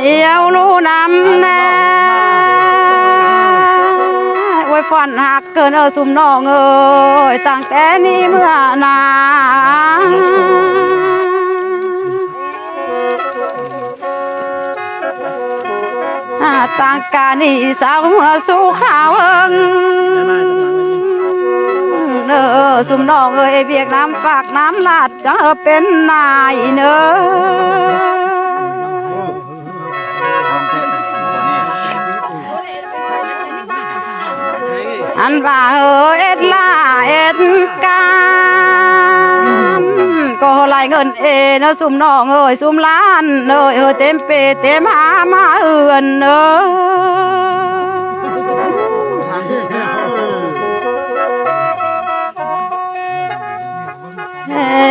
เอียวรู้น้ำแน่ไว้ฝันหักเกินสุ่มน้องเอ้ยตั้งแต่นี้เมื่อนานต่างกานี่สาวเมื่อสู้ข่าวสุ่มน้องเอ้ยเบียกน้ำฝากน้ำลาดจะเป็นนายเนออันว่าเอ็ดลาเอ็ดกามก็ไหลเงินเนอสุ่มน้องเอ้ยสุ่มล้านเอ้ยเต็มเปเต็มหามาเอื่อนเนอ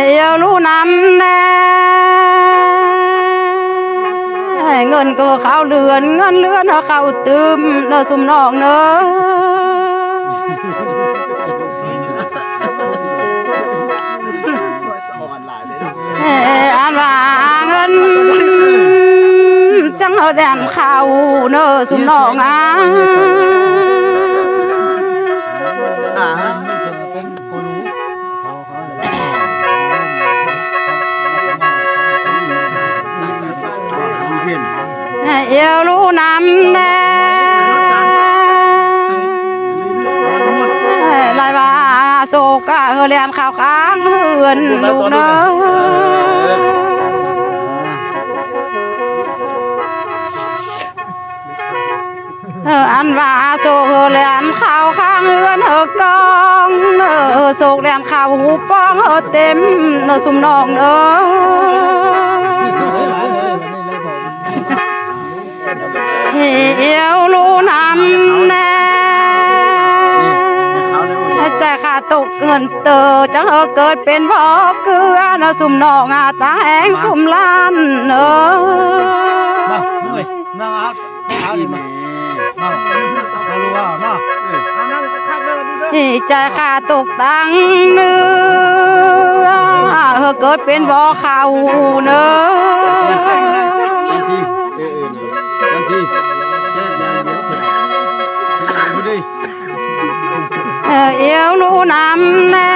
เอียวรู้น้ำแน่เงินก็เข้าเรือนเงินเรือนเข้าตืมเนอสุ่มน้องเนออันว่าเงินจังแดนเข้าเนอสุ่มน้องเอียวรู้น้ำแน่ลายว่าโศกเรียนข่าวค้างเฮือนลูกเนออันว่าโศกเรียนข่าวค้างเฮือนกองโศกเรียนข่าวหูป้องเต็มสุ่มน้องเนอเอียวรู้น้ำแน่ใจขาดตกเงินเตอจังเกิดเป็นพ่อเกลือนะสุ่มน้องตาแหงสุ่มล้านใจขาดตกตังเนื้อเกิดเป็นบ่อเขาเนอเอียวรู้น้ำแน่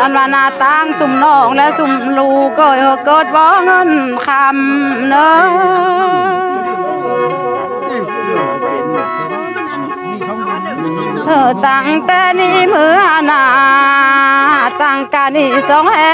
อันว่านาตั้งสุ่มน้องและสุ่มลูกก็เกิดบ่เงินคำเนอตั้งแต่นี้เมื่อนาตั้งกานี่สองแห่